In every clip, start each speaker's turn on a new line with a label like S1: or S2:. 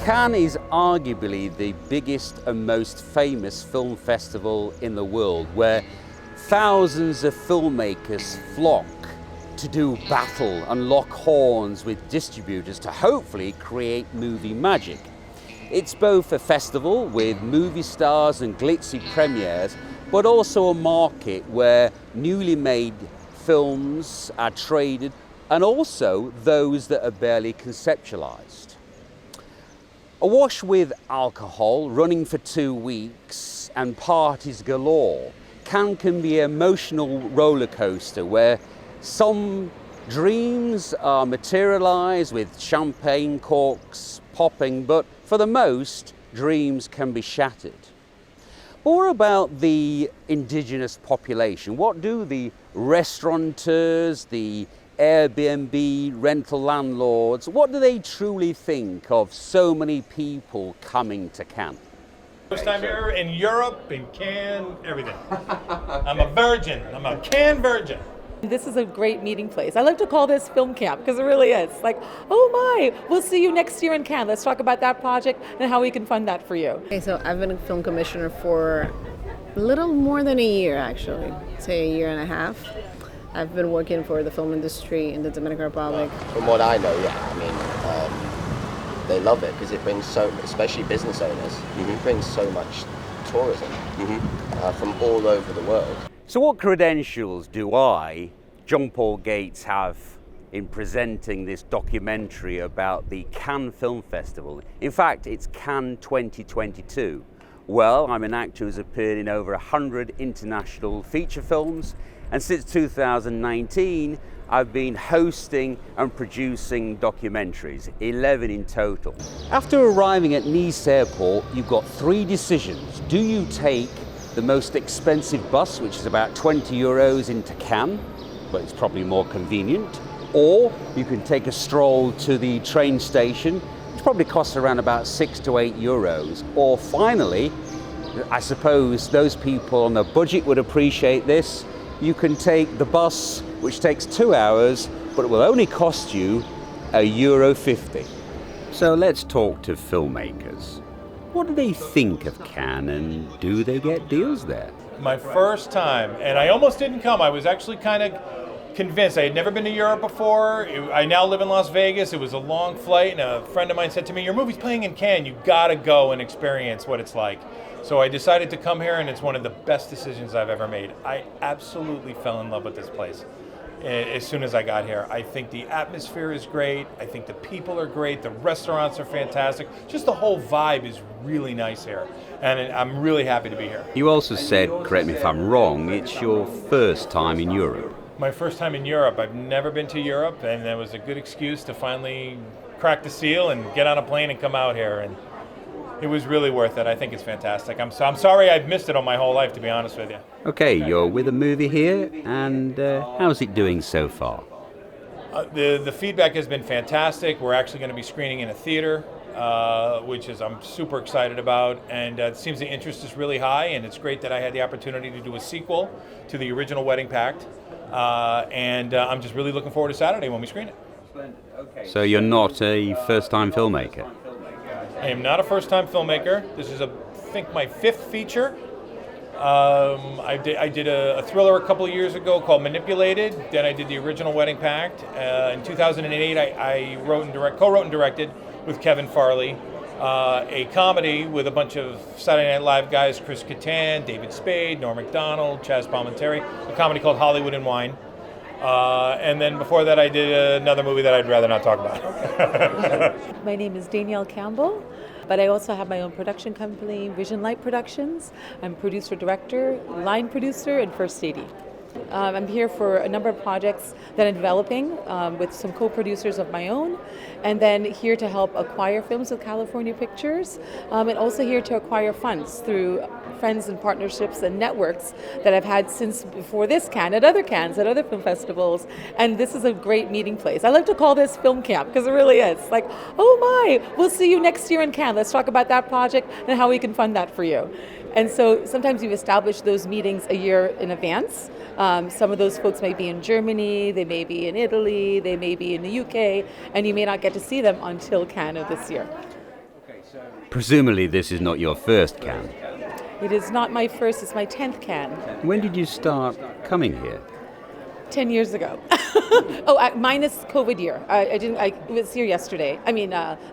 S1: Cannes is arguably the biggest and most famous film festival in the world, where thousands of filmmakers flock to do battle and lock horns with distributors to hopefully create movie magic. It's both a festival with movie stars and glitzy premieres, but also a market where newly made films are traded, and also those that are barely conceptualized. Awash with alcohol, running for 2 weeks, and parties galore, Cannes can be an emotional roller coaster where some dreams are materialized with champagne corks popping, but for the most, dreams can be shattered. What about the indigenous population? What do the restaurateurs, the Airbnb rental landlords, what do they truly think of so many people coming to Cannes?
S2: First time here in Europe, in Cannes, everything. I'm a virgin. I'm a Cannes virgin.
S3: This is a great meeting place. I like to call this film camp because it really is. Like, oh my, we'll see you next year in Cannes. Let's talk about that project and how we can fund that for you.
S4: Okay, so I've been a film commissioner for a little more than a year, actually. Say a year and a half. I've been working for the film industry in the Dominican Republic.
S5: From what I know, yeah, I mean, they love it because it brings so, especially business owners, it brings so much tourism from all over the world.
S1: So what credentials do I, Jon-Paul Gates, have in presenting this documentary about the Cannes Film Festival? In fact, it's Cannes 2022. Well, I'm an actor who's appeared in over 100 international feature films, and since 2019, I've been hosting and producing documentaries, 11 in total. After arriving at Nice Airport, you've got 3 decisions. Do you take the most expensive bus, which is about 20 euros into Cannes, but it's probably more convenient, or you can take a stroll to the train station, which probably costs around about 6 to 8 euros, or finally, I suppose those people on a budget would appreciate this, you can take the bus, which takes 2 hours, but it will only cost you €1.50. So let's talk to filmmakers. What do they think of Cannes, and do they get deals there?
S2: My first time, and I almost didn't come. I was actually kind of convinced. I had never been to Europe before. I now live in Las Vegas. It was a long flight, and a friend of mine said to me, your movie's playing in Cannes. You gotta go and experience what it's like. So I decided to come here, and it's one of the best decisions I've ever made. I absolutely fell in love with this place as soon as I got here. I think the atmosphere is great. I think the people are great. The restaurants are fantastic. Just the whole vibe is really nice here. And I'm really happy to be here.
S1: You also said, correct me if I'm wrong, it's your first time in Europe.
S2: My first time in Europe. I've never been to Europe, and that was a good excuse to finally crack the seal and get on a plane and come out here. And it was really worth it. I think it's fantastic. I'm sorry I've missed it all my whole life, to be honest with you.
S1: Okay, you're with a movie here, and how's it doing so far?
S2: The feedback has been fantastic. We're actually going to be screening in a theater, which I'm super excited about, and it seems the interest is really high, and it's great that I had the opportunity to do a sequel to the original Wedding Pact, and I'm just really looking forward to Saturday when we screen it.
S1: So you're not a first-time filmmaker?
S2: I am not a first-time filmmaker. This is, I think, my 5th feature. I did a thriller a couple of years ago called Manipulated. Then I did the original Wedding Pact. In 2008, I co-wrote and directed with Kevin Farley a comedy with a bunch of Saturday Night Live guys, Chris Kattan, David Spade, Norm Macdonald, Chaz Palminteri, a comedy called Hollywood and Wine. And then before that, I did another movie that I'd rather not talk about.
S3: My name is Danielle Campbell, but I also have my own production company, Vision Light Productions. I'm producer, director, line producer, and first AD. I'm here for a number of projects that I'm developing with some co-producers of my own, and then here to help acquire films with California Pictures, and also here to acquire funds through friends and partnerships and networks that I've had since before this Cannes, at other Cannes, at other film festivals, and this is a great meeting place. I like to call this film camp because it really is. Like, oh my, we'll see you next year in Cannes. Let's talk about that project and how we can fund that for you. And so sometimes you've established those meetings a year in advance. Some of those folks may be in Germany, they may be in Italy, they may be in the UK, and you may not get to see them until Cannes of this year.
S1: Presumably this is not your first Cannes.
S3: It is not my first, it's my 10th Cannes.
S1: When did you start coming here?
S3: 10 years ago. Minus COVID year. I was here yesterday.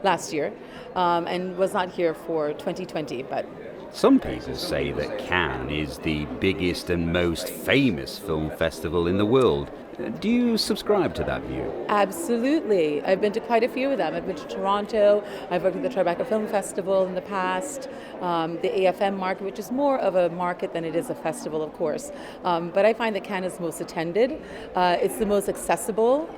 S3: Last year, and was not here for 2020. But
S1: some people say that Cannes is the biggest and most famous film festival in the world. Do you subscribe to that view?
S3: Absolutely. I've been to quite a few of them. I've been to Toronto. I've worked at the Tribeca Film Festival in the past. The AFM market, which is more of a market than it is a festival, of course. But I find that Cannes is most attended. It's the most accessible.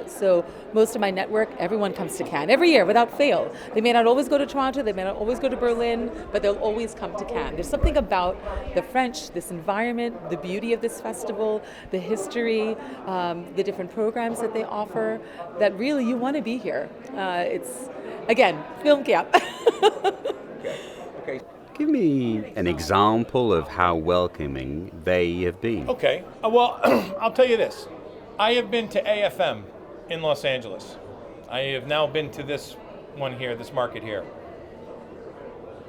S3: So most of my network, everyone comes to Cannes every year without fail. They may not always go to Toronto, they may not always go to Berlin, but they'll always come to Cannes. There's something about the French, this environment, the beauty of this festival, the history, the different programs that they offer, that really you want to be here. It's, again, film camp.
S1: Okay. Give me an example of how welcoming they have been.
S2: Okay. Well, I'll tell you this. I have been to AFM in Los Angeles. I have now been to this one here, this market here.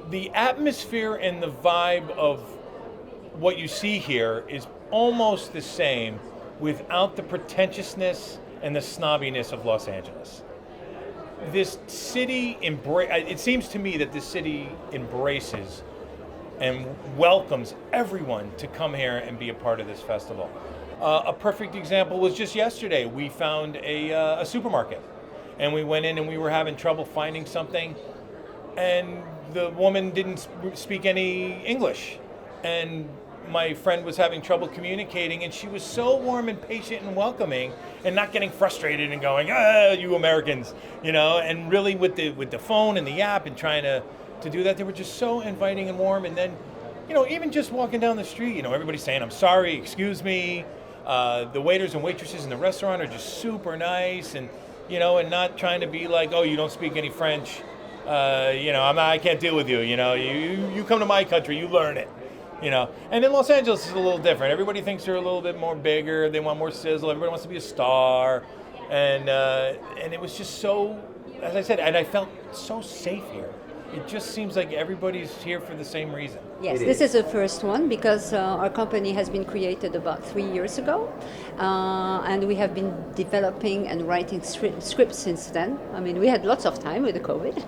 S2: The atmosphere and the vibe of what you see here is almost the same without the pretentiousness and the snobbiness of Los Angeles. This city it seems to me that this city embraces and welcomes everyone to come here and be a part of this festival. A perfect example was just yesterday. We found a supermarket, and we went in and we were having trouble finding something, and the woman didn't speak any English, and my friend was having trouble communicating, and she was so warm and patient and welcoming, and not getting frustrated and going, you Americans, and really with the phone and the app and trying to do that, they were just so inviting and warm. And then, even just walking down the street, everybody's saying, I'm sorry, excuse me. The waiters and waitresses in the restaurant are just super nice, and and not trying to be like, oh, you don't speak any French, I can't deal with you, you come to my country, you learn it. And in Los Angeles, it's a little different. Everybody thinks they're a little bit more bigger. They want more sizzle. Everybody wants to be a star, and it was just so, as I said, and I felt so safe here. It just seems like everybody's here for the same reason.
S6: Yes, this is the first one because our company has been created about 3 years ago, and we have been developing and writing scripts since then. I mean, we had lots of time with the COVID,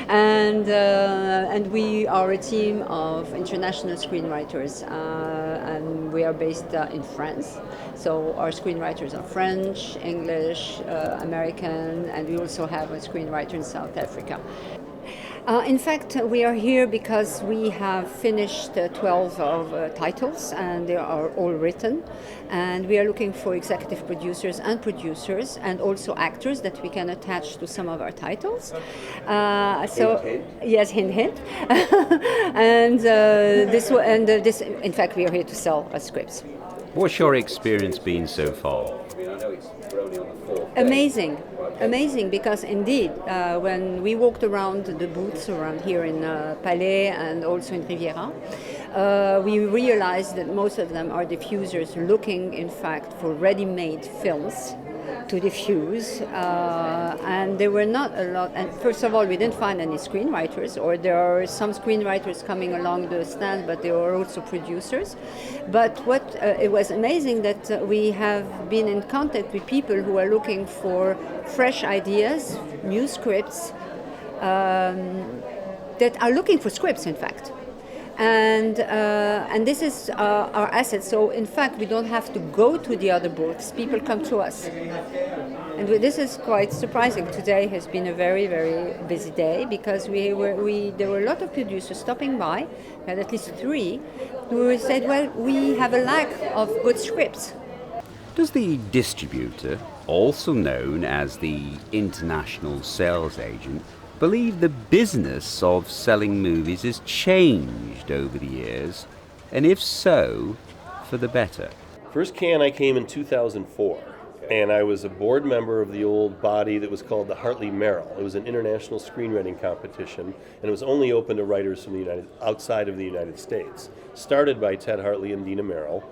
S6: and we are a team of international screenwriters, and we are based in France. So our screenwriters are French, English, American, and we also have a screenwriter in South Africa. In fact, we are here because we have finished 12 of titles, and they are all written. And we are looking for executive producers and producers, and also actors that we can attach to some of our titles. Yes, hint, hint. And this, in fact, we are here to sell our scripts.
S1: What's your experience been so far?
S6: Amazing, because indeed, when we walked around the booths around here in Palais and also in Riviera, we realized that most of them are diffusers looking, in fact, for ready-made films to diffuse, and there were not a lot. And first of all, we didn't find any screenwriters, or there are some screenwriters coming along the stand, but there are also producers. But it was amazing that we have been in contact with people who are looking for fresh ideas, new scripts, that are looking for scripts, in fact. And this is our asset. So in fact, we don't have to go to the other booths. People come to us, and this is quite surprising. Today has been a very, very busy day because there were a lot of producers stopping by. We had at least 3 who said, "Well, we have a lack of good scripts."
S1: Does the distributor, also known as the international sales agent, believe the business of selling movies has changed over the years, and if so, for the better?
S7: First Cannes I came in 2004, and I was a board member of the old body that was called the Hartley Merrill. It was an international screenwriting competition, and it was only open to writers from outside of the United States. Started by Ted Hartley and Dina Merrill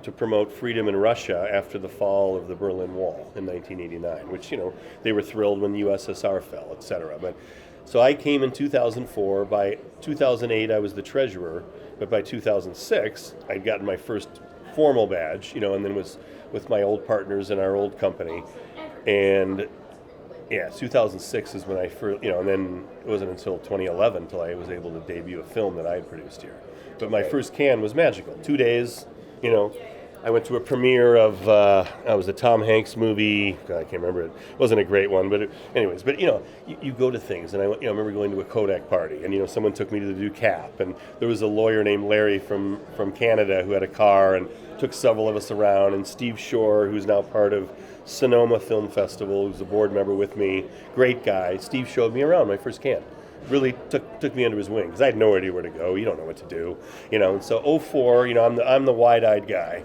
S7: to promote freedom in Russia after the fall of the Berlin Wall in 1989, which, they were thrilled when the USSR fell, etc. But So I came in 2004. By 2008, I was the treasurer, but by 2006, I'd gotten my first formal badge, and then was with my old partners in our old company. And yeah, 2006 is when I first, and then it wasn't until 2011 until I was able to debut a film that I had produced here. But my first can was magical. 2 days, I went to a premiere of, it was a Tom Hanks movie. God, I can't remember it. It wasn't a great one, but you go to things. And I remember going to a Kodak party, and someone took me to the Cap, and there was a lawyer named Larry from Canada who had a car and took several of us around, and Steve Shore, who's now part of Sonoma Film Festival, who's a board member with me, great guy. Steve showed me around my first can. Really took me under his wing, because I had no idea where to go. You don't know what to do, And so 04, I'm the wide-eyed guy.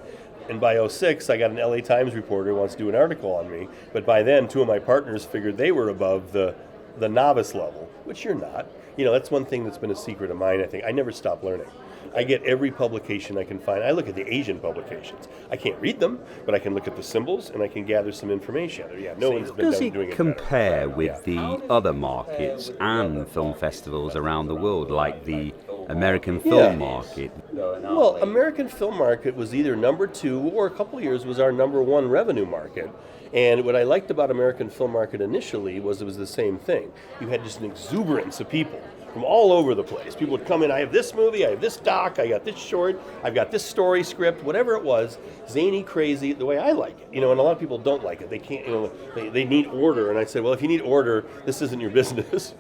S7: And by 06, I got an LA Times reporter who wants to do an article on me. But by then, two of my partners figured they were above the novice level, which you're not. That's one thing that's been a secret of mine, I think. I never stop learning. I get every publication I can find. I look at the Asian publications. I can't read them, but I can look at the symbols and I can gather some information. Yeah, no one's been doing it better.
S1: Does it compare with the other markets and film festivals around the world, like the American film market?
S7: Well, American film market was either number 2 or a couple of years was our number 1 revenue market. And what I liked about American film market initially was it was the same thing. You had just an exuberance of people from all over the place. People would come in, I have this movie, I have this doc, I got this short, I've got this story script, whatever it was, zany, crazy, the way I like it. And a lot of people don't like it. They can't, they need order. And I said, well, if you need order, this isn't your business.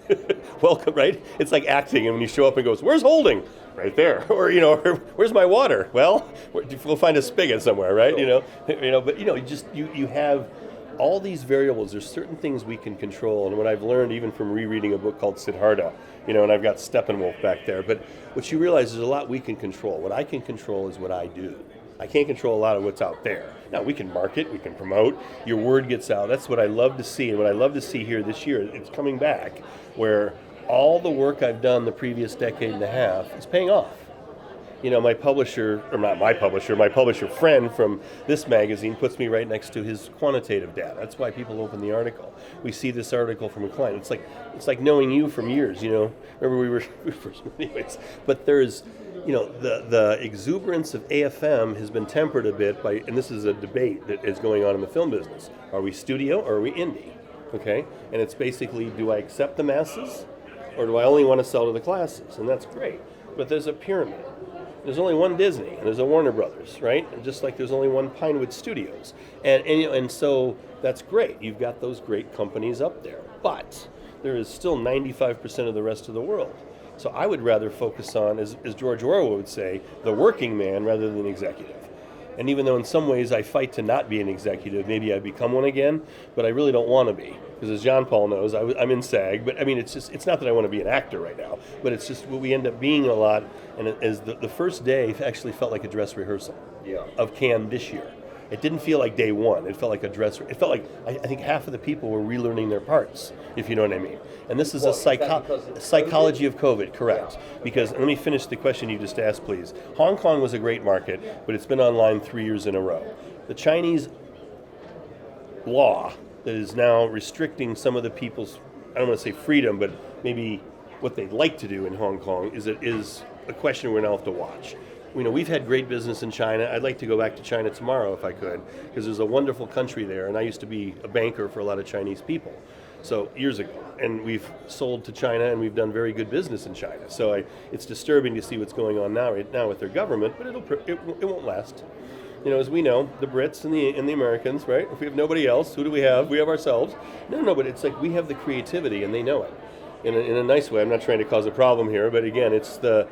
S7: Welcome, right? It's like acting, and when you show up and goes, where's holding? Right there. Or, where's my water? Well, we'll find a spigot somewhere, right? But you have all these variables. There's certain things we can control, and what I've learned even from rereading a book called Siddhartha, and I've got Steppenwolf back there, but what you realize is a lot we can control. What I can control is what I do. I can't control a lot of what's out there. Now, we can market, we can promote, your word gets out. That's what I love to see, and what I love to see here this year, it's coming back, where all the work I've done the previous decade and a half is paying off. My publisher, or not my publisher friend from this magazine puts me right next to his quantitative data. That's why people open the article. We see this article from a client. It's like knowing you from years, Remember we were first, anyways. But there's, the exuberance of AFM has been tempered a bit by, and this is a debate that is going on in the film business. Are we studio or are we indie? Okay? And it's basically, do I accept the masses or do I only want to sell to the classes? And that's great. But there's a pyramid. There's only one Disney, and there's a Warner Brothers, right? And just like there's only one Pinewood Studios. And so that's great. You've got those great companies up there. But there is still 95% of the rest of the world. So I would rather focus on, as George Orwell would say, the working man rather than executive. And even though in some ways I fight to not be an executive, maybe I become one again, but I really don't want to be. Because as Jon-Paul knows, I'm in SAG, but it's not that I want to be an actor right now, but it's just what we end up being a lot. And as the first day actually felt like a dress rehearsal of Cannes this year. It didn't feel like day one. It felt like a dress. It felt like I think half of the people were relearning their parts, if you know what I mean. And this is psychology of COVID, correct? Yeah. Because let me finish the question you just asked, please. Hong Kong was a great market, but it's been online 3 years in a row. The Chinese law that is now restricting some of the people's, I don't want to say freedom, but maybe what they'd like to do in Hong Kong is a question we're now have to watch. We've had great business in China. I'd like to go back to China tomorrow if I could, because there's a wonderful country there, and I used to be a banker for a lot of Chinese people, so years ago. And we've sold to China, and we've done very good business in China. So it's disturbing to see what's going on right now with their government, but it won't last. As we know, the Brits and the Americans, right? If we have nobody else, who do we have? We have ourselves. No, but it's like we have the creativity, and they know it. In a nice way. I'm not trying to cause a problem here, but again, it's the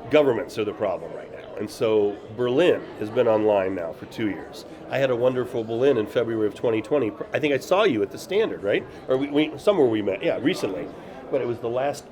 S7: governments are the problem right now. And so Berlin has been online now for 2 years. I had a wonderful Berlin in February of 2020. I think I saw you at the Standard, right? Or we somewhere we met. Yeah, recently. But it was the last,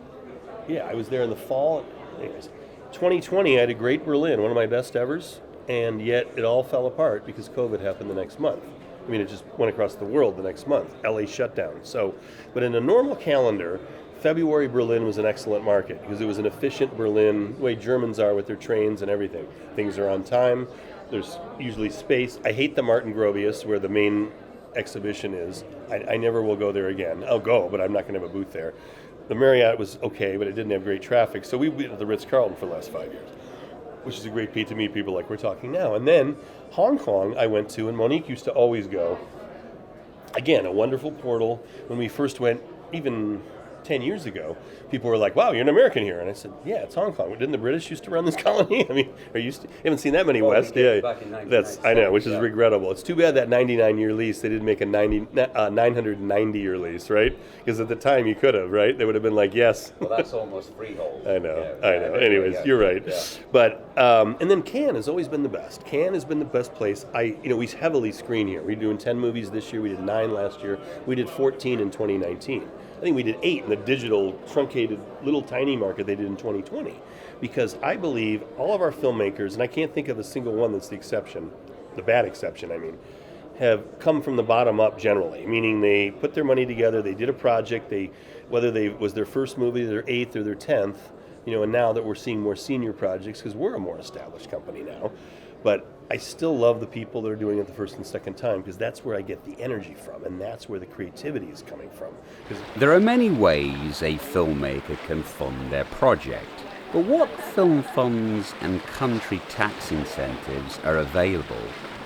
S7: I was there in the fall. Anyways, 2020, I had a great Berlin, one of my best evers, and yet it all fell apart because COVID happened the next month. It just went across the world the next month. LA shut down. So, but in a normal calendar, February Berlin was an excellent market because it was an efficient Berlin, the way Germans are with their trains and everything. Things are on time. There's usually space. I hate the Martin Gropius where the main exhibition is. I never will go there again. I'll go, but I'm not going to have a booth there. The Marriott was okay, but it didn't have great traffic. So we went to the Ritz-Carlton for the last 5 years, which is a great to meet people like we're talking now. And then Hong Kong I went to, and Monique used to always go. Again, a wonderful portal. When we first went, even 10 years ago, people were like, wow, you're an American here. And I said, yeah, it's Hong Kong. Didn't the British used to run this colony? I mean, you haven't seen that many West. Yeah,
S1: back in
S7: I know, which is
S1: 1997,
S7: regrettable. It's too bad that 99-year lease, they didn't make a 990-year lease, right? Because at the time you could have, right? They would have been like, yes.
S1: Well, that's almost freehold.
S7: I know.
S1: Yeah,
S7: Anyways,
S1: yeah,
S7: you're right.
S1: yeah.
S7: But and then Cannes has always been the best. Cannes has been the best place. We heavily screen here. We're doing 10 movies this year. We did 9 last year. We did 14 in 2019. I think we did 8 in the digital, truncated, little tiny market they did in 2020. Because I believe all of our filmmakers, and I can't think of a single one that's the exception, the bad exception, I mean, have come from the bottom up generally, meaning they put their money together, they did a project, whether was their first movie, their 8th or their 10th, and now that we're seeing more senior projects, because we're a more established company now, but I still love the people that are doing it the first and second time, because that's where I get the energy from, and that's where the creativity is coming from.
S1: There are many ways a filmmaker can fund their project, but what film funds and country tax incentives are available,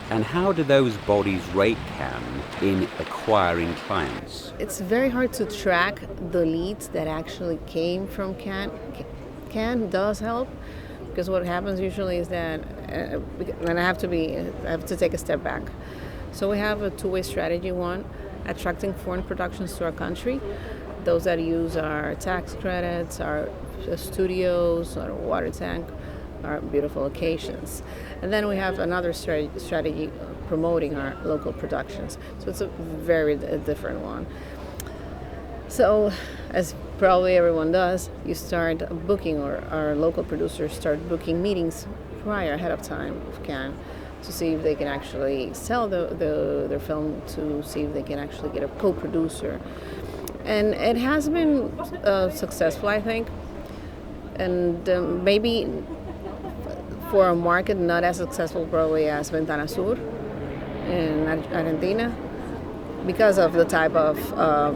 S1: and how do those bodies rate Cannes in acquiring clients?
S4: It's very hard to track the leads that actually came from Cannes. Cannes does help, because what happens usually is that, and I have to take a step back. So we have a two-way strategy. One, attracting foreign productions to our country, those that use our tax credits, our studios, our water tank, our beautiful locations. And then we have another strategy promoting our local productions. So it's a very different one. So, as probably everyone does, you start booking, or our local producers start booking meetings ahead of time of Cannes to see if they can actually sell their film, to see if they can actually get a co-producer. And it has been successful, I think. And maybe for a market not as successful probably as Ventana Sur in Argentina, because of the type of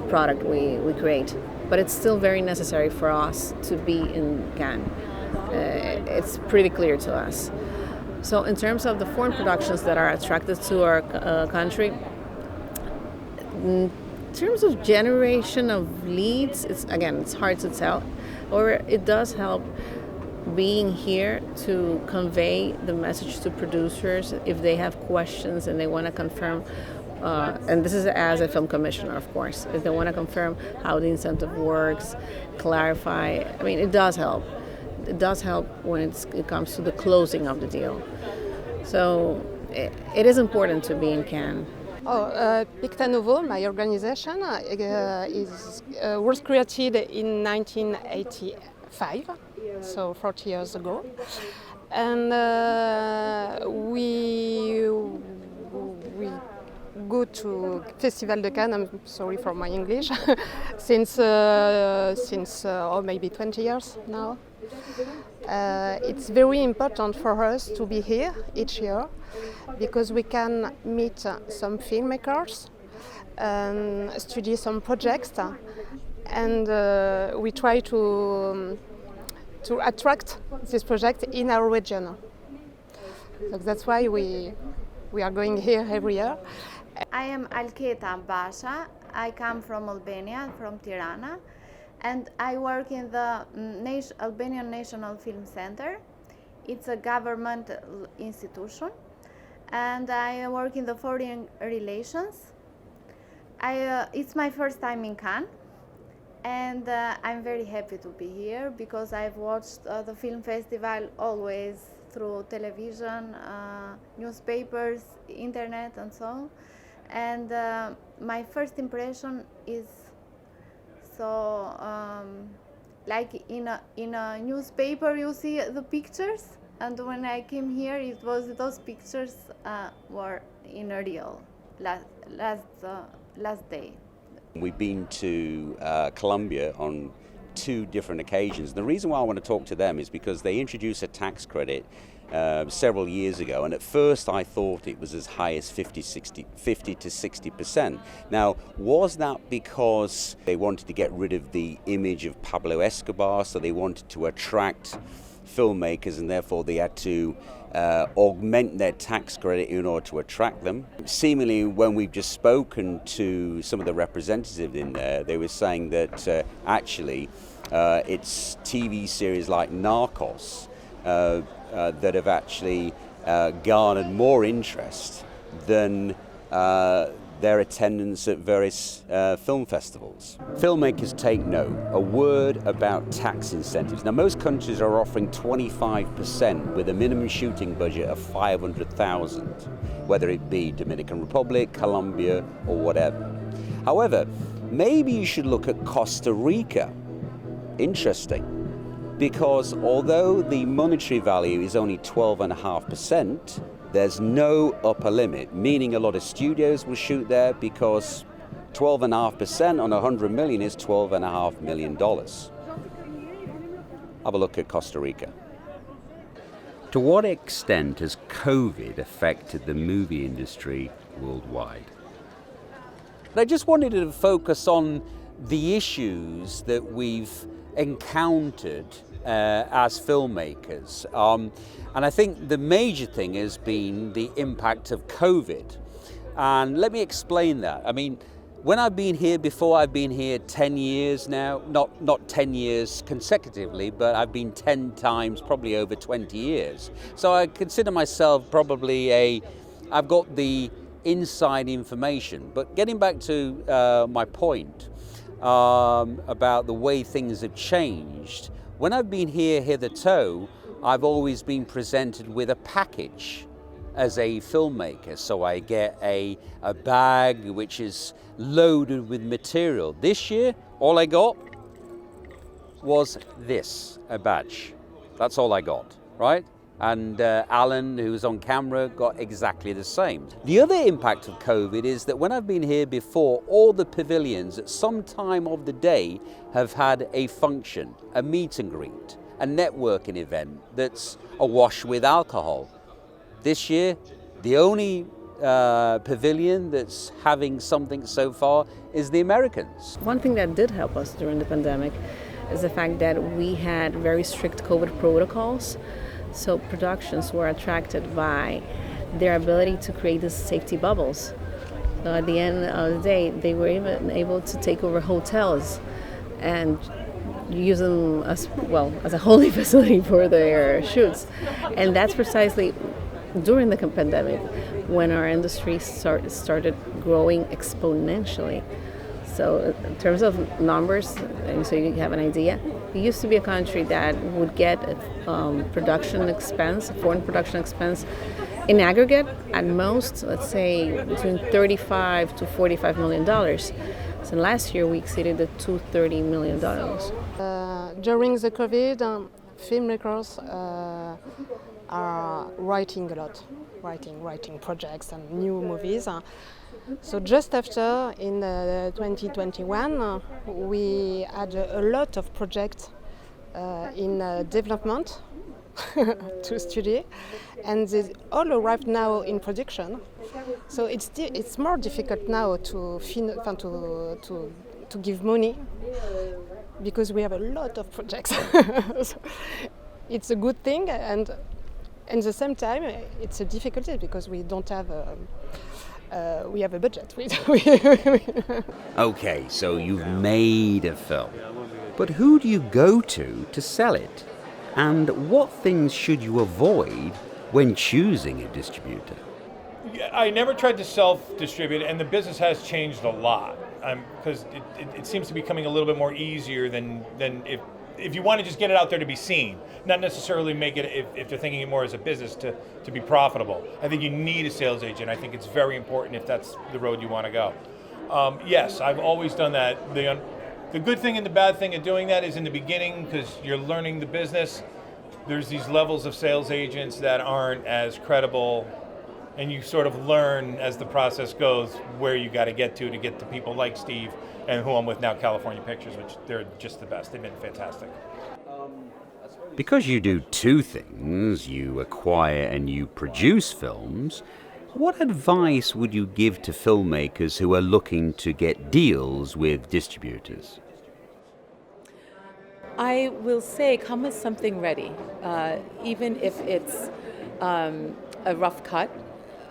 S4: product we create. But it's still very necessary for us to be in Cannes. It's pretty clear to us. So in terms of the foreign productions that are attracted to our country, in terms of generation of leads, it's hard to tell. Or it does help being here to convey the message to producers if they have questions and they want to confirm. And this is as a film commissioner, of course. If they want to confirm how the incentive works, clarify. I mean, it does help. It does help when it comes to the closing of the deal. So it is important to be in Cannes.
S8: Picta Nouveau, my organization, was created in 1985, so 40 years ago. And we go to Festival de Cannes, I'm sorry for my English, since maybe 20 years now. It's very important for us to be here each year because we can meet some filmmakers, study some projects, and we try to attract this project in our region. So that's why we are going here every year.
S9: I am Alketa Basha. I come from Albania, from Tirana, and I work in the Albanian National Film Center. It's a government institution, and I work in the foreign relations. It's my first time in Cannes, and I'm very happy to be here because I've watched the film festival always through television, newspapers, internet, and so on. And my first impression is so like in a newspaper you see the pictures, and when I came here it was those pictures were in a real last day.
S1: We've been to Colombia on 2 different occasions. The reason why I want to talk to them is because they introduced a tax credit several years ago, and at first I thought it was as high as 50 to 60%. Now, was that because they wanted to get rid of the image of Pablo Escobar, so they wanted to attract filmmakers and therefore they had to augment their tax credit in order to attract them? Seemingly, when we've just spoken to some of the representatives in there, they were saying that actually it's TV series like Narcos that have actually garnered more interest than their attendance at various film festivals. Filmmakers take note. A word about tax incentives. Now, most countries are offering 25% with a minimum shooting budget of $500,000, whether it be Dominican Republic, Colombia, or whatever. However, maybe you should look at Costa Rica. Interesting, because although the monetary value is only 12.5%, there's no upper limit, meaning a lot of studios will shoot there because 12.5% on 100 million is $12.5 million. Have a look at Costa Rica. To what extent has COVID affected the movie industry worldwide? I just wanted to focus on the issues that we've encountered as filmmakers. And I think the major thing has been the impact of COVID. And let me explain that. I mean, when I've been here before, I've been here 10 years now, not 10 years consecutively, but I've been 10 times, probably over 20 years. So I consider myself probably I've got the inside information. But getting back to my point about the way things have changed, when I've been here hitherto, I've always been presented with a package as a filmmaker. So I get a bag which is loaded with material. This year, all I got was this, a badge. That's all I got, right? And Alan, who's on camera, got exactly the same. The other impact of COVID is that when I've been here before, all the pavilions at some time of the day have had a function, a meet and greet, a networking event that's awash with alcohol. This year, the only pavilion that's having something so far is the Americans.
S4: One thing that did help us during the pandemic is the fact that we had very strict COVID protocols. So productions were attracted by their ability to create these safety bubbles. So at the end of the day, they were even able to take over hotels and use them as a holding facility for their shoots. And that's precisely during the pandemic when our industry started growing exponentially. So in terms of numbers, so you have an idea, it used to be a country that would get production expense, foreign production expense, in aggregate, at most, let's say, between $35 to $45 million. So last year we exceeded the $230 million.
S8: During the COVID, filmmakers are writing a lot, writing projects and new movies. So just after, in 2021, we had a lot of projects in development to study, and they all arrived now in production. So it's more difficult now to give money because we have a lot of projects. So it's a good thing, and at the same time, it's a difficulty because we don't have we have a budget.
S1: Okay, so you've made a film, but who do you go to sell it? And what things should you avoid when choosing a distributor?
S2: I never tried to self-distribute, and the business has changed a lot because it seems to be becoming a little bit more easier than if you want to just get it out there to be seen, not necessarily make it, if they're thinking it more as a business, to be profitable. I think you need a sales agent. I think it's very important if that's the road you want to go. Yes, I've always done that. The good thing and the bad thing of doing that is in the beginning, because you're learning the business, there's these levels of sales agents that aren't as credible And you sort of learn as the process goes where you got to get to people like Steve and who I'm with now, California Pictures, which they're just the best. They've been fantastic.
S1: Because you do two things, you acquire and you produce films, what advice would you give to filmmakers who are looking to get deals with distributors?
S3: I will say come with something ready, even if it's a rough cut.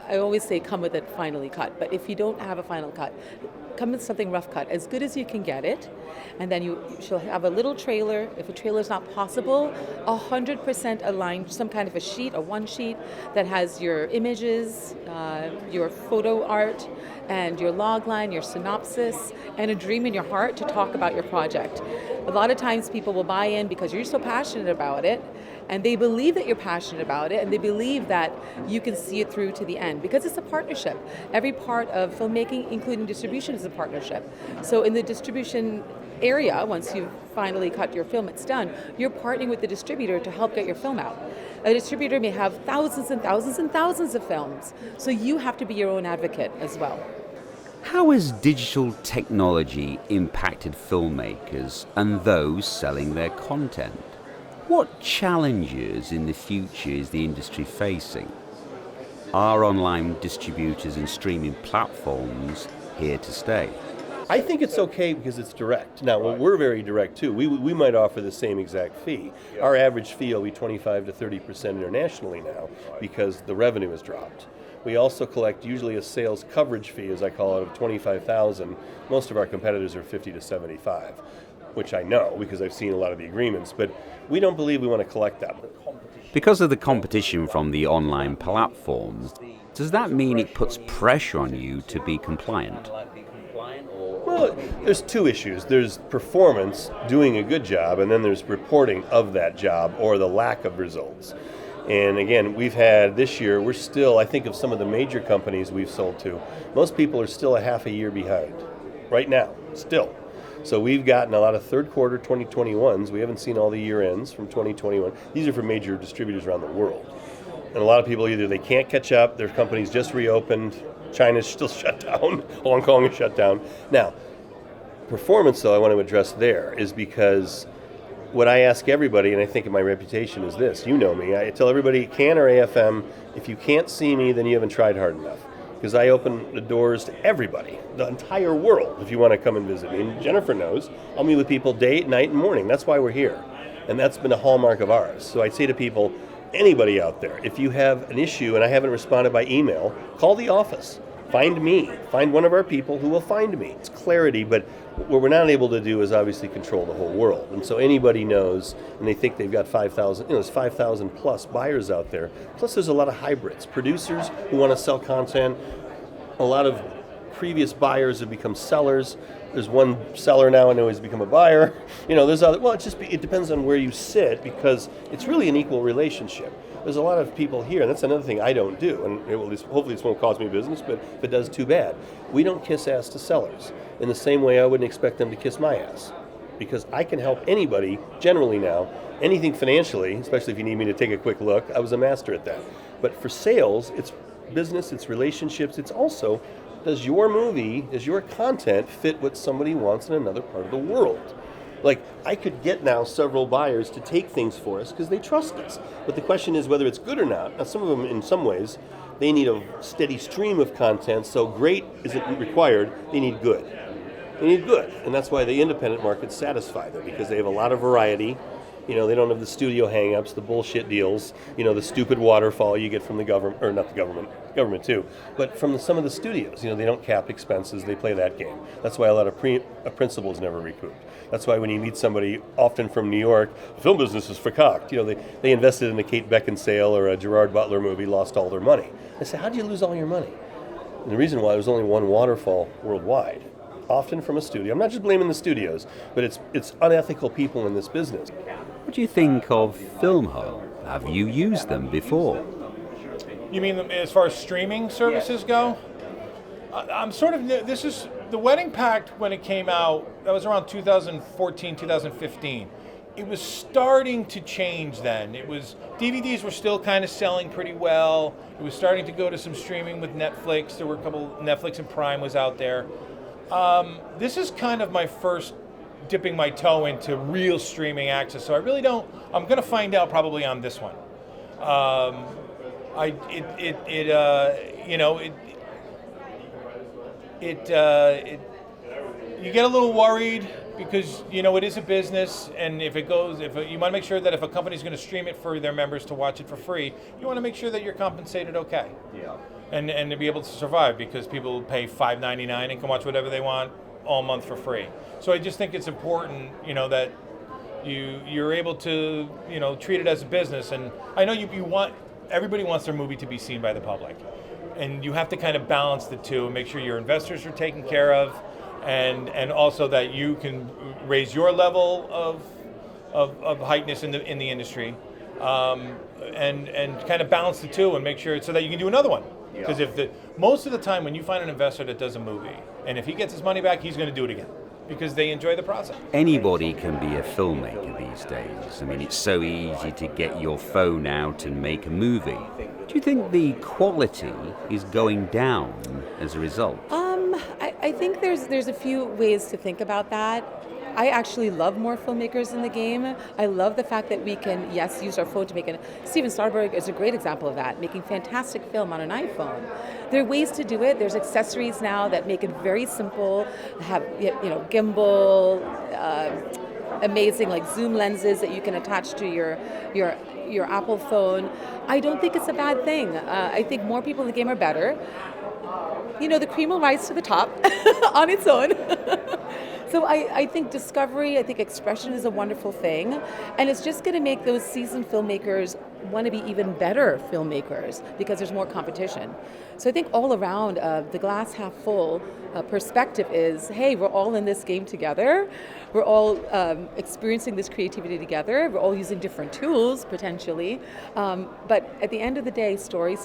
S3: I always say come with it finally cut, but if you don't have a final cut, come with something rough cut, as good as you can get it, and then you shall have a little trailer. If a trailer is not possible, 100% aligned, some kind of a sheet, a one sheet that has your images, your photo art, and your log line, your synopsis, and a dream in your heart to talk about your project. A lot of times people will buy in because you're so passionate about it, and they believe that you're passionate about it, and they believe that you can see it through to the end because it's a partnership. Every part of filmmaking, including distribution, is a partnership. So in the distribution area, once you've finally cut your film, it's done, you're partnering with the distributor to help get your film out. A distributor may have thousands and thousands and thousands of films, so you have to be your own advocate as well.
S1: How has digital technology impacted filmmakers and those selling their content? What challenges in the future is the industry facing? Are online distributors and streaming platforms here to stay?
S7: I think it's okay because it's direct. Now, well, we're very direct too. We might offer the same exact fee. Our average fee will be 25 to 30% internationally now because the revenue has dropped. We also collect usually a sales coverage fee, as I call it, of $25,000. Most of our competitors are 50 to 75, which I know because I've seen a lot of the agreements, but we don't believe we want to collect that.
S1: Because of the competition from the online platforms, does that mean it puts pressure on you to be compliant?
S7: Well, there's two issues. There's performance, doing a good job, and then there's reporting of that job or the lack of results. And again, we've had this year, we're still, I think of some of the major companies we've sold to, most people are still a half a year behind right now, still. So we've gotten a lot of third quarter 2021s. We haven't seen all the year ends from 2021. These are from major distributors around the world. And a lot of people either they can't catch up, their companies just reopened, China's still shut down, Hong Kong is shut down. Now, performance though I want to address there is because what I ask everybody, and I think my reputation is this, you know me, I tell everybody, CAN or AFM, if you can't see me, then you haven't tried hard enough. Because I open the doors to everybody, the entire world, if you want to come and visit me. And Jennifer knows, I'll meet with people day, night, and morning. That's why we're here. And that's been a hallmark of ours. So I say to people, anybody out there, if you have an issue and I haven't responded by email, call the office. Find me. Find one of our people who will find me. It's clarity, but what we're not able to do is obviously control the whole world. And so anybody knows, and they think they've got 5,000, there's 5,000 plus buyers out there. Plus there's a lot of hybrids. Producers who want to sell content. A lot of previous buyers have become sellers. There's one seller now I know has become a buyer. There's other, well, it depends on where you sit because it's really an equal relationship. There's a lot of people here, and that's another thing I don't do, and hopefully this won't cost me business, but if it does, too bad. We don't kiss ass to sellers in the same way I wouldn't expect them to kiss my ass, because I can help anybody, generally now, anything financially, especially if you need me to take a quick look, I was a master at that. But for sales, it's business, it's relationships, it's also, does your movie, does your content fit what somebody wants in another part of the world? Like, I could get now several buyers to take things for us because they trust us. But the question is whether it's good or not. Now, some of them, in some ways, they need a steady stream of content, so great isn't required, they need good. They need good, and that's why the independent markets satisfy them, because they have a lot of variety. They don't have the studio hang-ups, the bullshit deals, the stupid waterfall you get from the government, or not the government too, but from some of the studios. They don't cap expenses, they play that game. That's why a lot of principals never recouped. That's why when you meet somebody, often from New York, the film business is verkauft. They invested in a Kate Beckinsale or a Gerard Butler movie, lost all their money. I say, how do you lose all your money? And the reason why there's only one waterfall worldwide, often from a studio. I'm not just blaming the studios, but it's unethical people in this business.
S1: What do you think of Filmhub? Have you used them before?
S2: You mean as far as streaming services go? I'm sort of new. This is the Wedding Pact when it came out. That was around 2014, 2015. it was starting to change then. DVDs were still kind of selling pretty well. It was starting to go to some streaming with Netflix. There were a couple, Netflix and Prime was out there. This is kind of my first dipping my toe into real streaming access. So I really don't, I'm going to find out probably on this one. You get a little worried because it is a business, and you want to make sure that if a company's going to stream it for their members to watch it for free, you want to make sure that you're compensated okay.
S7: Yeah.
S2: And to be able to survive, because people pay $5.99 and can watch whatever they want all month for free. So I just think it's important, that you're able to, treat it as a business. And I know everybody wants their movie to be seen by the public, and you have to kind of balance the two and make sure your investors are taken care of, and also that you can raise your level of heightness in the industry, and kind of balance the two and make sure so that you can do another one. Because most of the time when you find an investor that does a movie, and if he gets his money back, he's going to do it again, because they enjoy the process.
S1: Anybody can be a filmmaker these days. I mean, it's so easy to get your phone out and make a movie. Do you think the quality is going down as a result?
S3: I think there's a few ways to think about that. I actually love more filmmakers in the game. I love the fact that we can, use our phone to make Steven Soderbergh is a great example of that, making fantastic film on an iPhone. There are ways to do it. There's accessories now that make it very simple, have gimbal, amazing like zoom lenses that you can attach to your Apple phone. I don't think it's a bad thing. I think more people in the game are better. The cream will rise to the top on its own. So I think discovery, I think expression is a wonderful thing, and it's just going to make those seasoned filmmakers want to be even better filmmakers because there's more competition. So I think all around the glass half full perspective is, hey, we're all in this game together. We're all experiencing this creativity together. We're all using different tools, potentially. But at the end of the day, story.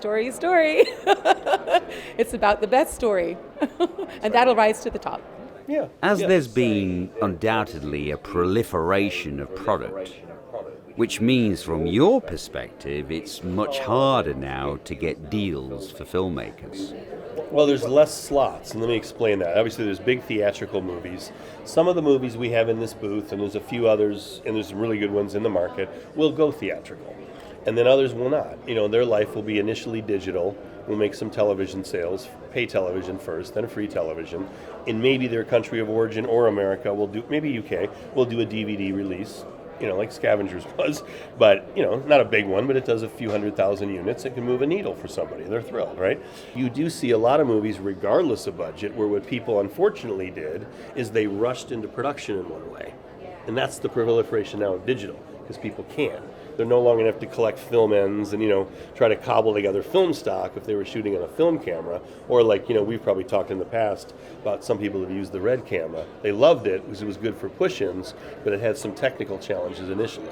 S3: It's about the best story. And that'll rise to the top.
S7: Yeah.
S1: As there's been undoubtedly a proliferation of product, which means from your perspective, it's much harder now to get deals for filmmakers.
S7: Well, there's less slots, and let me explain that. Obviously, there's big theatrical movies. Some of the movies we have in this booth, and there's a few others, and there's some really good ones in the market, will go theatrical. And then others will not. Their life will be initially digital. We'll make some television sales, pay television first, then free television. In maybe their country of origin or America, maybe UK, we'll do a DVD release, like Scavengers was. But, not a big one, but it does a few 100,000 units. It can move a needle for somebody. They're thrilled, right? You do see a lot of movies, regardless of budget, where what people unfortunately did is they rushed into production in one way. And that's the proliferation now of digital, because people can. They're no longer have to collect film ends and, try to cobble together film stock if they were shooting on a film camera. Or we've probably talked in the past about some people who've used the Red camera. They loved it because it was good for push-ins, but it had some technical challenges initially.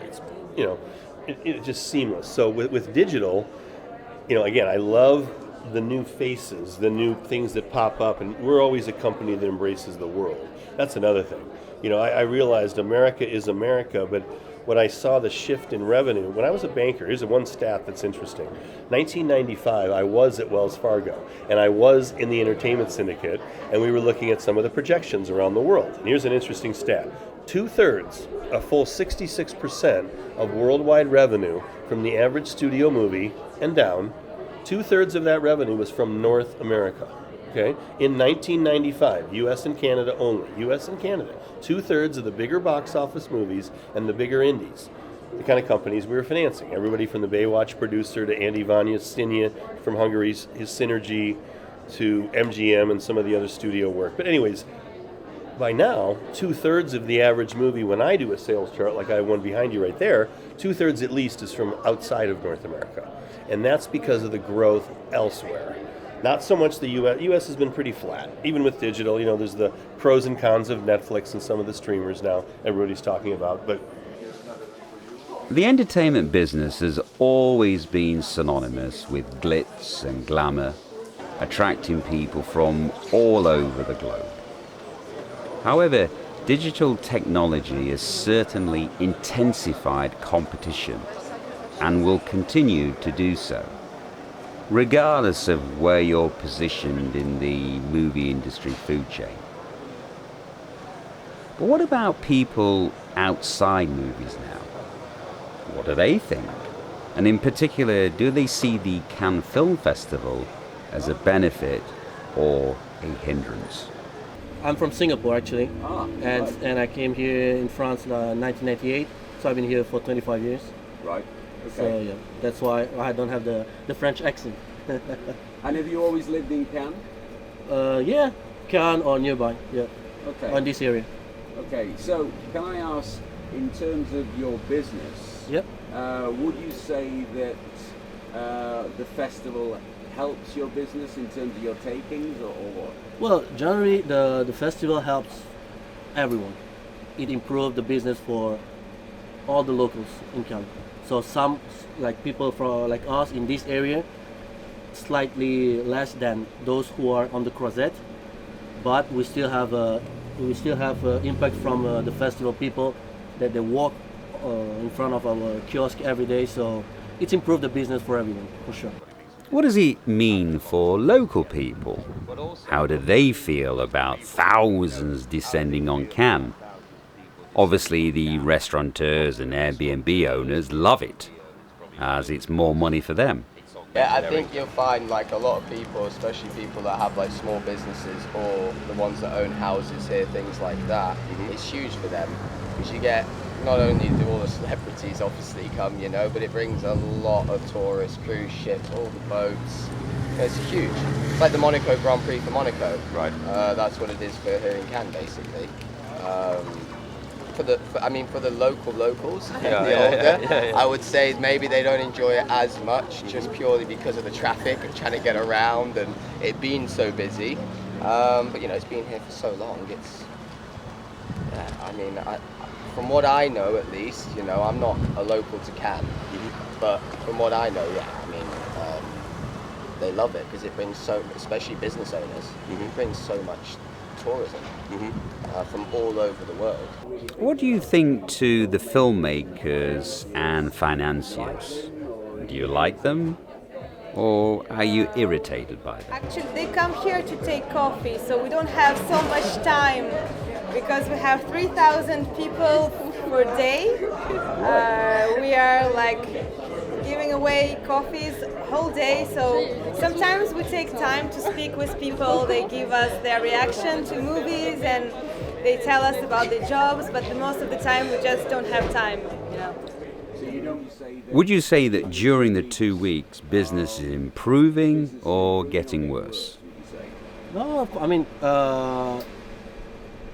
S7: It's just seamless. So with digital, again, I love the new faces, the new things that pop up, and we're always a company that embraces the world. That's another thing. I realized America is America, but when I saw the shift in revenue, when I was a banker, here's one stat that's interesting. 1995, I was at Wells Fargo, and I was in the entertainment syndicate, and we were looking at some of the projections around the world. And here's an interesting stat. 2/3, a full 66% of worldwide revenue from the average studio movie and down, 2/3 of that revenue was from North America. Okay, in 1995, U.S. and Canada only. U.S. and Canada. 2/3 of the bigger box office movies and the bigger indies, the kind of companies we were financing. Everybody from the Baywatch producer to Andy Vanya Stinya from Hungary's his Synergy to MGM and some of the other studio work. But anyways, by now, 2/3 of the average movie, when I do a sales chart like I have one behind you right there, 2/3 at least is from outside of North America. And that's because of the growth elsewhere. Not so much the U.S. U.S. has been pretty flat. Even with digital, there's the pros and cons of Netflix and some of the streamers now everybody's talking about. But
S1: the entertainment business has always been synonymous with glitz and glamour, attracting people from all over the globe. However, digital technology has certainly intensified competition and will continue to do so, regardless of where you're positioned in the movie industry food chain. But what about people outside movies now? What do they think? And in particular, do they see the Cannes Film Festival as a benefit or a hindrance?
S10: I'm from Singapore actually, and I came here in France in 1998, so I've been here for 25 years.
S1: Right.
S10: So yeah, that's why I don't have the French accent.
S1: And have you always lived in Cannes?
S10: Yeah, Cannes or nearby, yeah,
S1: Okay.
S10: on this area.
S1: Okay, so can I ask, in terms of your business,
S10: Yep.
S1: would you say that the festival helps your business in terms of your takings, or what?
S10: Well, generally the festival helps everyone. It improved the business for all the locals in Cannes. So some, like people from like us in this area, slightly less than those who are on the Croisette, but we still have impact from the festival people that they walk in front of our kiosk every day. So it's improved the business for everyone, for sure.
S1: What does it mean for local people? How do they feel about thousands descending on Cannes? Obviously, the restaurateurs and Airbnb owners love it, as it's more money for them.
S5: Yeah, I think you'll find like a lot of people, especially people that have like small businesses or the ones that own houses here, things like that, it's huge for them because you get, not only do all the celebrities obviously come, you know, but it brings a lot of tourists, cruise ships, all the boats. It's huge. It's like the Monaco Grand Prix for Monaco. Right. That's what it is for here in Cannes, basically. For the locals, I would say maybe they don't enjoy it as much, just purely because of the traffic and trying to get around and it being so busy. But you know, it's been here for so long. It's, from what I know, at least, you know, I'm not a local to Cannes, but from what I know, they love it because it brings so, especially business owners, it brings so much tourism from all over the world.
S1: What do you think to the filmmakers and financiers? Do you like them, or are you irritated by them?
S11: Actually, they come here to take coffee, so we don't have so much time because we have 3,000 people per day. We are like giving away coffees whole day, so sometimes we take time to speak with people. They give us their reaction to movies and they tell us about their jobs, but most of the time we just don't have time.
S1: Would you say that during the 2 weeks business is improving or getting worse?
S10: No, I mean,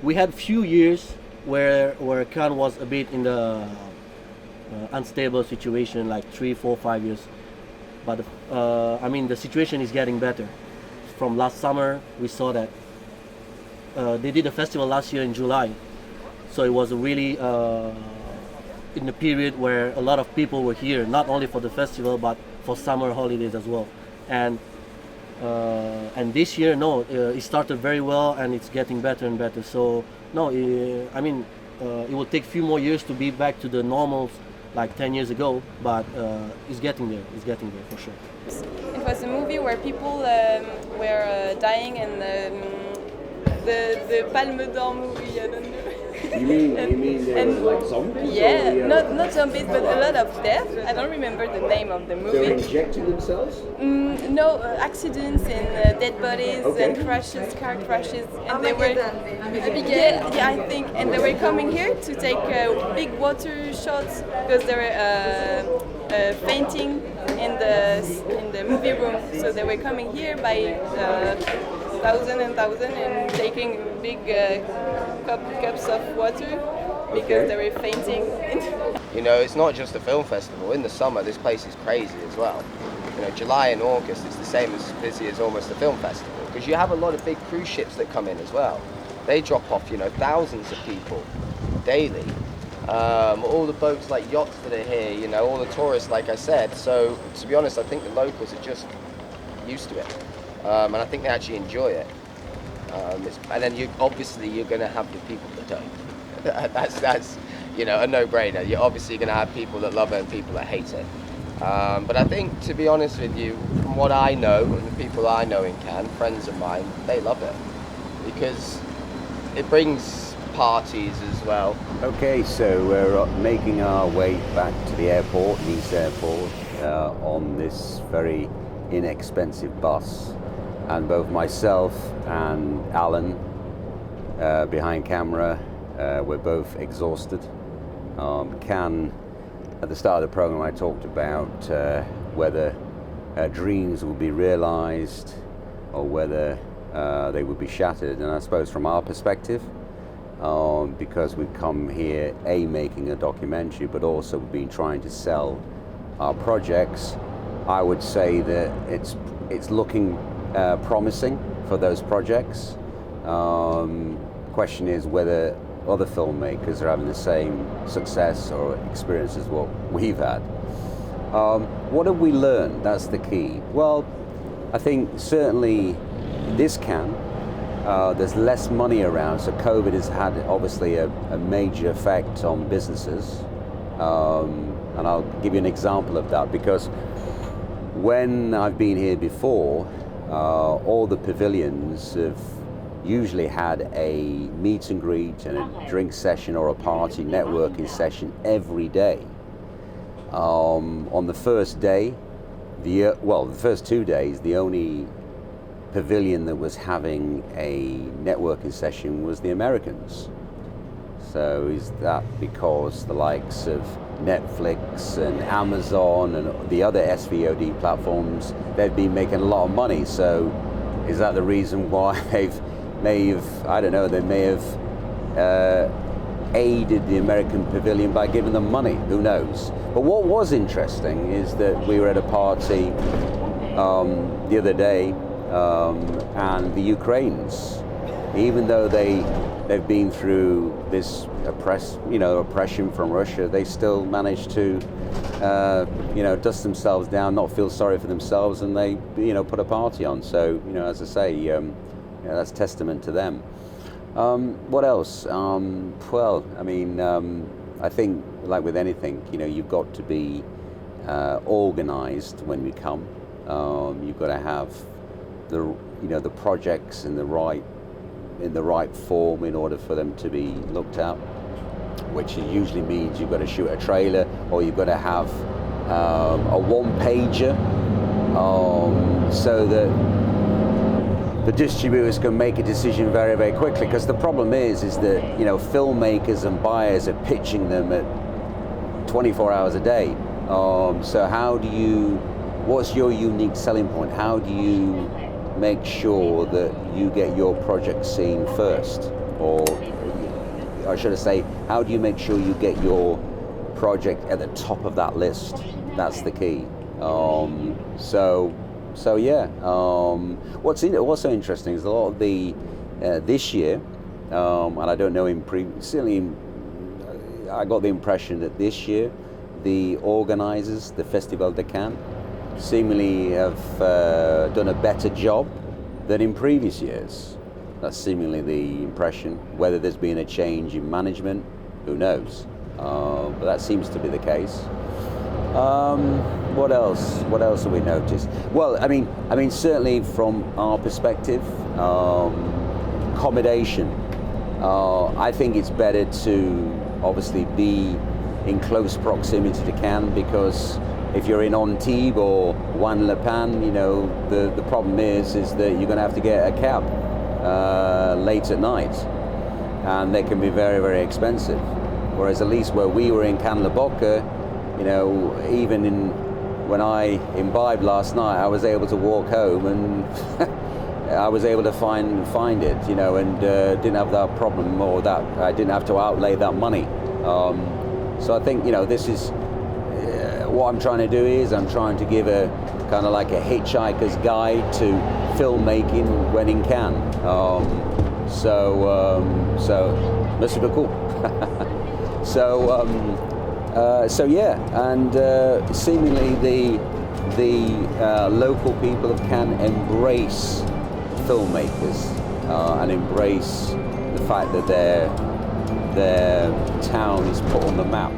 S10: we had few years where Cannes was a bit in the unstable situation, like 3, 4, 5 years. But I mean, the situation is getting better. From last summer, we saw that they did a festival last year in July, so it was really in the period where a lot of people were here, not only for the festival but for summer holidays as well. And this year, it started very well and it's getting better and better. So I mean, it will take a few more years to be back to the normals like 10 years ago, but it's getting there. It's getting there for sure.
S11: It was a movie where people were dying and the Palme d'Or movie, I don't know.
S1: You mean like zombies?
S11: Yeah, not zombies, but a lot of death. I don't remember the name of the movie.
S1: They're injecting themselves?
S11: No, accidents and dead bodies and crashes, car crashes, and they were I think, and they were coming here to take big water shots because they were fainting in the movie room. So they were coming here by thousand and taking big cups of water because they were fainting.
S5: You know, it's not just a film festival. In the summer, this place is crazy as well. You know, July and August, it's the same as busy as almost a film festival because you have a lot of big cruise ships that come in as well. They drop off, you know, thousands of people daily. All the boats, like yachts that are here, you know, all the tourists, like I said. So, to be honest, I think the locals are just used to it. And I think they actually enjoy it. And then obviously you're going to have the people that don't. that's a no-brainer. You're obviously going to have people that love it and people that hate it. But I think, to be honest with you, from what I know and the people I know in Cannes, friends of mine, they love it because it brings parties as well.
S1: Okay, so we're making our way back to the airport, Nice Airport, on this very inexpensive bus. And both myself and Alan, behind camera, we're both exhausted. Cannes, at the start of the program, I talked about whether dreams will be realized or whether they will be shattered. And I suppose from our perspective, because we've come here, making a documentary, but also we've been trying to sell our projects, I would say that it's looking promising for those projects. Question is whether other filmmakers are having the same success or experience as what we've had. What have we learned? That's the key. Well, I think certainly this there's less money around, so COVID has had obviously a major effect on businesses. And I'll give you an example of that, because when I've been here before, all the pavilions have usually had a meet and greet and a drink session or a party networking session every day. On the first day, the first 2 days, the only pavilion that was having a networking session was the Americans. So is that because the likes of Netflix and Amazon and the other SVOD platforms, they've been making a lot of money? So is that the reason why they may have aided the American pavilion by giving them money? Who knows? But what was interesting is that we were at a party the other day, and the Ukrainians, even though they've been through this oppression from Russia, they still managed to dust themselves down, not feel sorry for themselves, and they put a party on. So as I say, that's testament to them. What else? I think, like with anything, you've got to be organized when we come. You've got to have the projects in the right form in order for them to be looked at, which usually means you've got to shoot a trailer, or you've got to have a one-pager, so that the distributors can make a decision very, very quickly. Because the problem is that filmmakers and buyers are pitching them at 24 hours a day. So what's your unique selling point? How do you make sure that you get your project seen first? Or should I say, how do you make sure you get your project at the top of that list? That's the key. What's also interesting is a lot of the this year, and I don't know I got the impression that this year the organizers, the Festival de Cannes, seemingly have done a better job than in previous years. That's seemingly the impression. Whether there's been a change in management, who knows? But that seems to be the case. What else? What else have we noticed? Well, I mean, certainly from our perspective, accommodation. I think it's better to obviously be in close proximity to Cannes, because if you're in Antibes or Juan-le-Pin, the problem is that you're going to have to get a cab late at night, and they can be very, very expensive. Whereas at least where we were in Cannes-le-Boca, even when I imbibed last night, I was able to walk home, and I was able to find it, and didn't have that problem, or that I didn't have to outlay that money. So I think this is what I'm trying to do is I'm trying to give a kind of like a hitchhiker's guide to filmmaking when in Cannes. So merci beaucoup. And seemingly the local people of Cannes embrace filmmakers and embrace the fact that they're their town is put on the map.